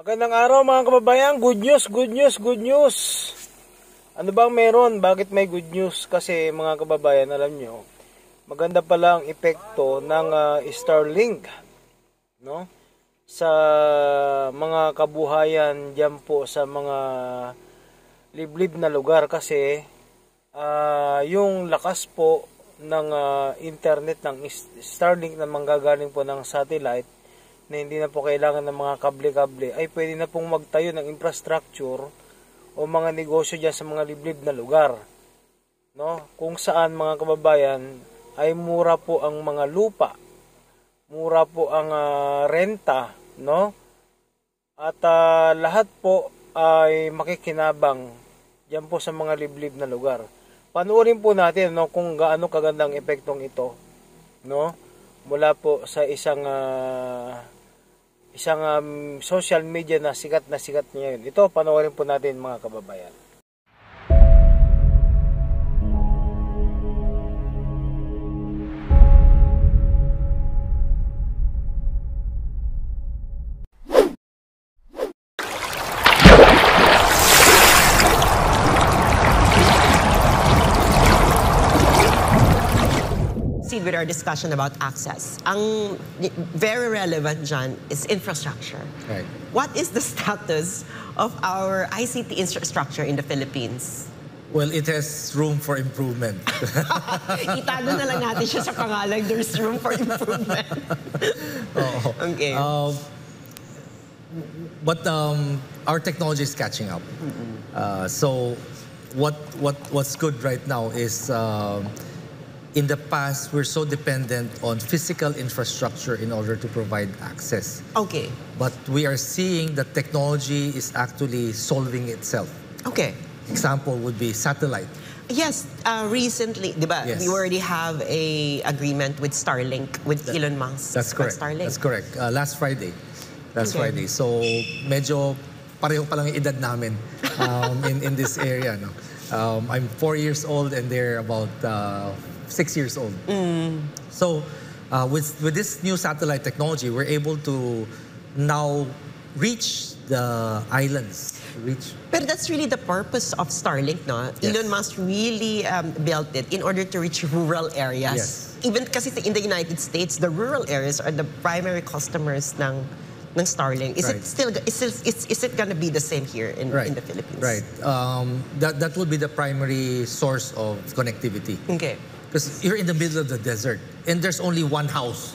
Magandang araw mga kababayan, good news, good news, good news. Ano bang meron? Bakit may good news? Kasi mga kababayan, alam nyo, maganda pala ang epekto ng starlink, no? Sa mga kabuhayan diyan po sa mga liblib na lugar kasi yung lakas po ng internet ng starlink na manggagaling po ng satellite na hindi na po kailangan ng mga kable-kable ay pwede na pong magtayo ng infrastructure o mga negosyo dyan sa mga liblib na lugar, no? Kung saan mga kababayan ay mura po ang mga lupa, mura po ang renta, no? At lahat po ay makikinabang dyan po sa mga liblib na lugar. Panoorin po natin, no, kung gaano kagandang epektong ito, no? Mula po sa isang social media na sikat ngayon. Ito, panoorin po natin mga kababayan. With our discussion about access, ang very relevant dyan is infrastructure. Right. What is the status of our ICT infrastructure in the Philippines? Well, it has room for improvement. Itago na lang natin siya sa pangalan, there's room for improvement. Okay. But our technology is catching up. So what's good right now is in the past, we're so dependent on physical infrastructure in order to provide access. Okay. But we are seeing that technology is actually solving itself. Okay. Example would be satellite. Yes, recently, di ba, Yes. we already have a agreement with Starlink, with Elon Musk. That's correct. Starlink. That's correct. Last Friday. Last Okay. Friday. So medyo pareho pa lang yung edad namin in this area. No? I'm 4 years old and they're about 6 years old. So with this new satellite technology, we're able to now reach the islands. But that's really the purpose of Starlink, no? Yes. Elon Musk really built it in order to reach rural areas. Yes. Even kasi in the United States, the rural areas are the primary customers ng Starlink. Is Right. is it gonna be the same here in the Philippines? Right. That would be the primary source of connectivity. Okay. Because you're in the middle of the desert and there's only one house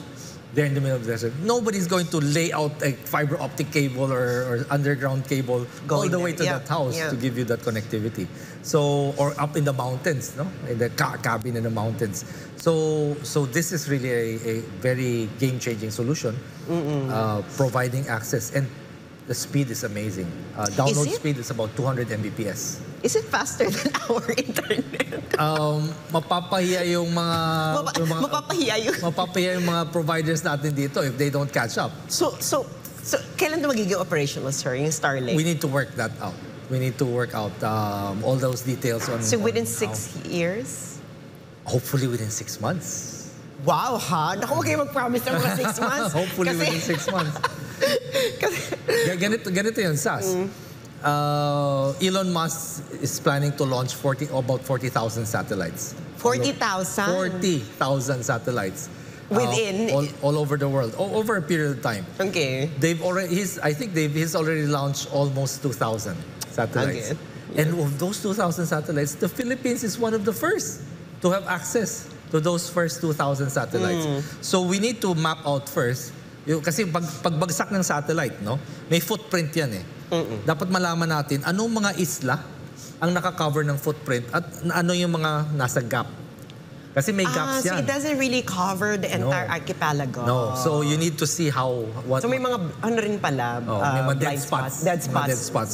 there in the middle of the desert. Nobody's going to lay out a fiber optic cable or underground cable all the way to that house to give you that connectivity. So, or up in the mountains, no? In the cabin in the mountains. So this is really a very game-changing solution, providing access. And the speed is amazing. Download speed is about 200 Mbps. Is it faster than our internet? Mapapahiya yung mga Mapapahiya yung mga providers natin dito if they don't catch up. So kailan na magiging operational, sir, yung Starlink? We need to work that out. We need to work out all those details on. So within 6 years? Hopefully within 6 months. Wow, ha? Naku, huwag kayo mag-promise ng mga 6 months. Hopefully within 6 months. Ganito yun, Sas. Elon Musk is planning to launch about 40,000 satellites. 40,000? 40,000 satellites. Within? All over the world, over a period of time. Okay. I think he's already launched almost 2,000 satellites. Okay. And of those 2,000 satellites, the Philippines is one of the first to have access to those first 2,000 satellites. So we need to map out first. Kasi pagbagsak ng satellite, no, may footprint yan eh. Dapat malaman natin anong mga isla ang nakakover ng footprint at ano yung mga nasa gap. Kasi may gaps yan. So it doesn't really cover the entire archipelago. No. So you need to see So may mga ano rin pala, may mga dead spots.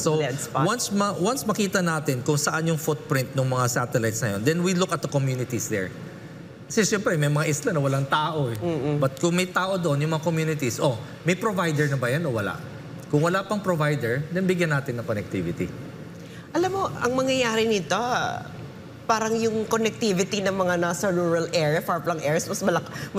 So dead spots. once makita natin kung saan yung footprint ng mga satellites na yun, then we look at the communities there. Kasi siyempre, may mga isla na walang tao eh. But kung may tao doon, yung mga communities, may provider na ba yan o wala? Kung wala pang provider, then bigyan natin ng connectivity. Alam mo, ang mangyayari nito, parang yung connectivity ng mga nasa rural area, far-flung areas, mas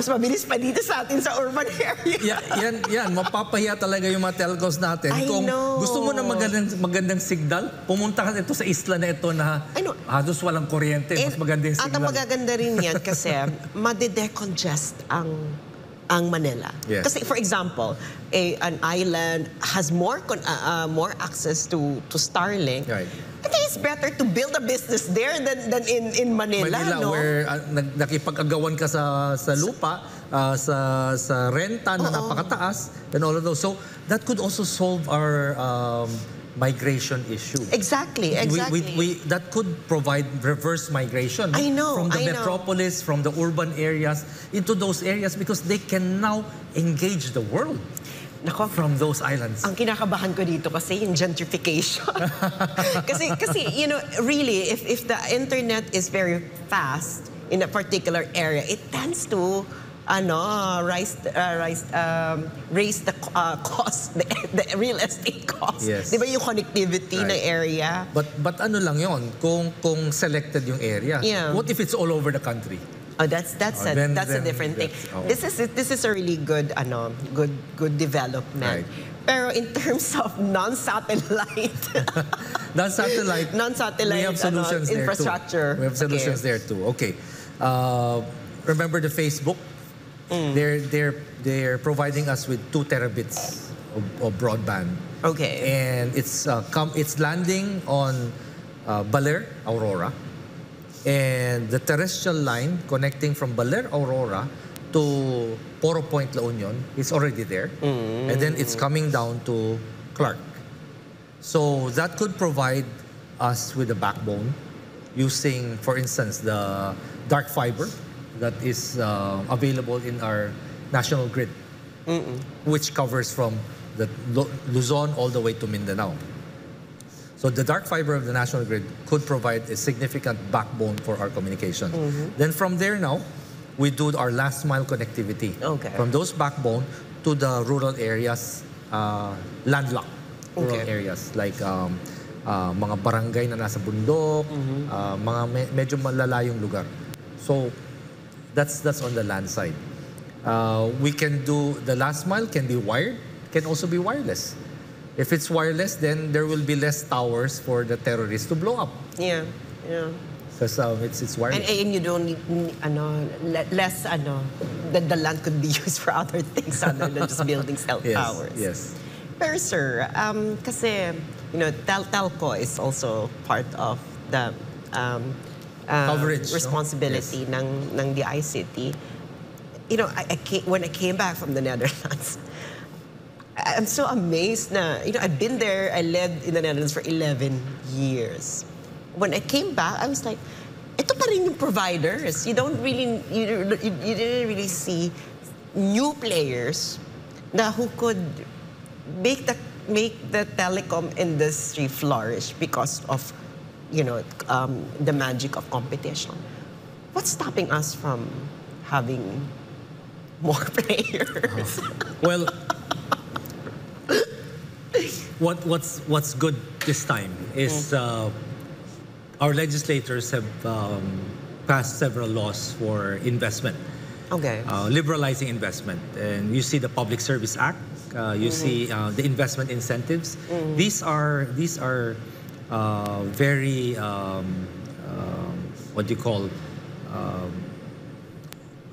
mabilis pa dito sa atin sa urban area. Yan. Mapapahiya talaga yung mga telcos natin. Kung gusto mo na magandang signal, pumunta ka ito sa isla na ito na halos walang kuryente. Mas maganda yung signal. At ang magaganda rin yan kasi made-decongest ang Manila. Yes. Kasi for example, an island has more access to Starlink. Right. I think it's better to build a business there than in Manila, no? Where nakipag-agawan ka sa lupa, sa renta na napakataas, and all of those. So that could also solve our migration issue. Exactly. That could provide reverse migration from the metropolis, from the urban areas into those areas, because they can now engage the world from those islands. Ang kinakabahan ko dito kasi yung gentrification. kasi really, if the internet is very fast in a particular area, it tends to raise the cost, the real estate cost. Yes. Di ba yung connectivity ng area? But ano lang yon kung selected yung area. Yeah. What if it's all over the country? Oh, that's a different thing. This is a really good good development. Right. Pero in terms of non-satellite we have solutions infrastructure. There too. We have solutions there too. Okay. Remember the Facebook? They're providing us with 2 terabits of broadband. Okay. And it's landing on Baler, Aurora. And the terrestrial line connecting from Baler, Aurora to Poro Point, La Union is already there. And then it's coming down to Clark. So that could provide us with a backbone using, for instance, the dark fiber that is available in our national grid, which covers from the Luzon all the way to Mindanao. So the dark fiber of the national grid could provide a significant backbone for our communication. Then from there now, we do our last mile connectivity. Okay. From those backbone to the rural areas, landlocked rural areas like mga barangay na nasa bundok, mga medyo malalayong lugar. So that's on the land side. We can do the last mile can be wired, can also be wireless. If it's wireless, then there will be less towers for the terrorists to blow up. Yeah. Because it's wireless. And you don't need less the land could be used for other things other than just building cell towers. Yes. Pero sir, kasi telco is also part of the coverage responsibility ng the ICT. When I came back from the Netherlands, I'm so amazed na, I've been there, I lived in the Netherlands for 11 years. When I came back, I was like, ito pa rin yung providers. You didn't really see new players who could make the telecom industry flourish because of, the magic of competition. What's stopping us from having more players? Well, what's good this time is our legislators have passed several laws for investment. Okay. Liberalizing investment. And you see the Public Service Act, you see the investment incentives. These are very, what do you call,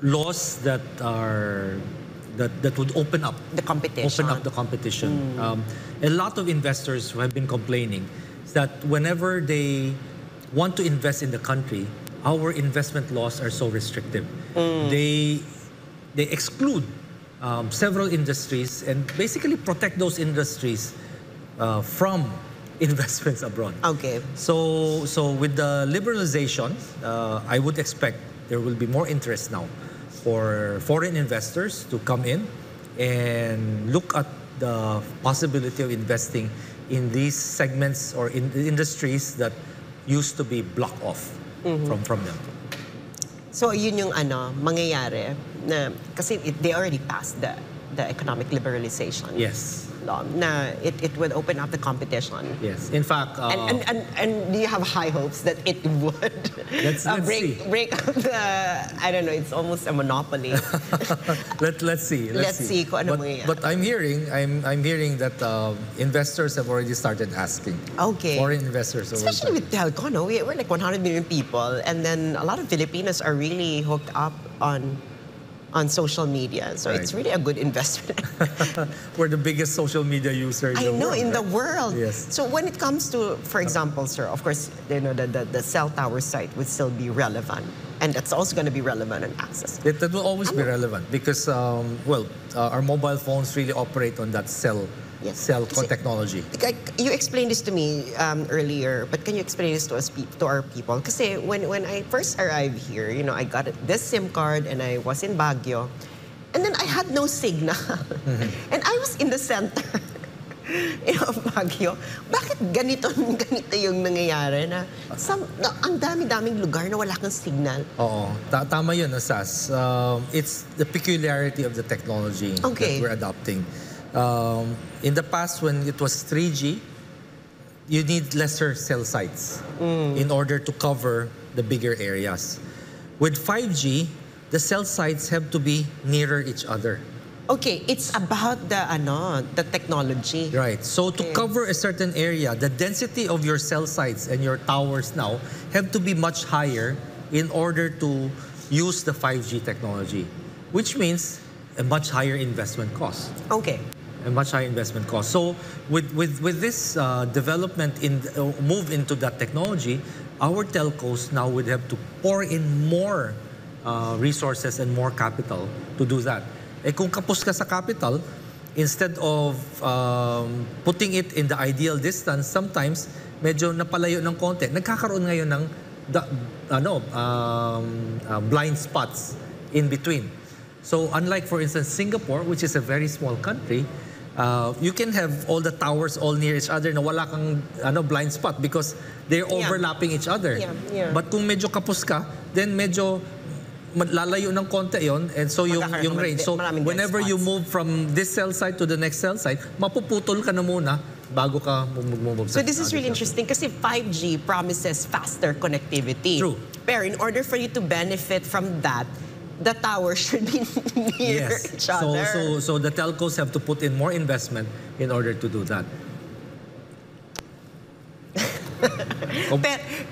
laws that would open up the competition. Open up the competition. A lot of investors who have been complaining that whenever they want to invest in the country, our investment laws are so restrictive. They exclude several industries and basically protect those industries from investments abroad. Okay. So with the liberalization, I would expect there will be more interest now for foreign investors to come in and look at the possibility of investing in these segments or in the industries that used to be blocked off from them. So yun yung mangyayari na kasi they already passed the economic liberalization. Yes. law na it would open up the competition. Yes, in fact... and do you have high hopes that it would let's break up the, I don't know, it's almost a monopoly. let's see. Let's see kung ano but I'm hearing that investors have already started asking. Okay. Foreign investors. Especially with telco, no? We're like 100 million people, and then a lot of Filipinos are really hooked up on social media. So it's really a good investment. We're the biggest social media user in the world. In the world. Yes. So when it comes to, for example, sir, of course, the cell tower site would still be relevant. And that's also going to be relevant on access. That will always be relevant because, our mobile phones really operate on that cell technology. You explained this to me earlier, but can you explain this to our people? Because when I first arrived here, I got this SIM card and I was in Baguio, and then I had no signal. And I was in the center of Baguio. Bakit ganito yung nangyayari na ang dami-daming lugar na wala kang signal? Oo. Tama yun, Sas. It's the peculiarity of the technology that we're adopting. In the past, when it was 3G, you need lesser cell sites in order to cover the bigger areas. With 5G, the cell sites have to be nearer each other. Okay, it's about the technology. Right. So to cover a certain area, the density of your cell sites and your towers now have to be much higher in order to use the 5G technology, which means a much higher investment cost. Okay. A much higher investment cost. So with this development move into that technology, our telcos now would have to pour in more resources and more capital to do that. Kung kapos ka sa capital, instead of putting it in the ideal distance, sometimes medyo napalayo ng konti. Nagkakaroon ngayon ng blind spots in between. So unlike, for instance, Singapore, which is a very small country, you can have all the towers all near each other na wala kang blind spot because they're overlapping each other. But kung medyo kapos ka, then medyo lalayo ng konti yon, and so yung range. So whenever you move from this cell site to the next cell site, mapuputol ka na muna bago ka move. So this is really interesting kasi 5G promises faster connectivity. True. Pero in order for you to benefit from that, the towers should be near each other. So the telcos have to put in more investment in order to do that.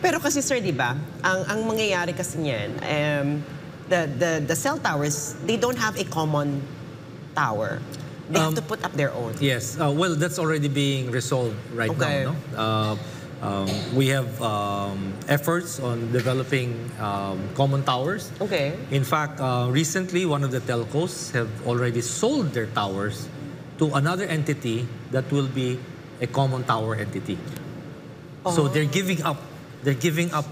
pero kasi sir, di ba, ang mangyayari kasi niyan, the cell towers, they don't have a common tower. They have to put up their own. Yes. Well, that's already being resolved right now. No? We have efforts on developing common towers. Okay. In fact, recently, one of the telcos have already sold their towers to another entity that will be a common tower entity. So they're giving up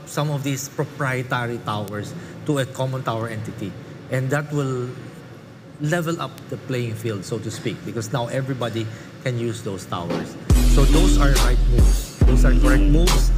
some of these proprietary towers to a common tower entity, and that will level up the playing field, so to speak, because now everybody can use those towers. So those are right moves. Those are correct moves.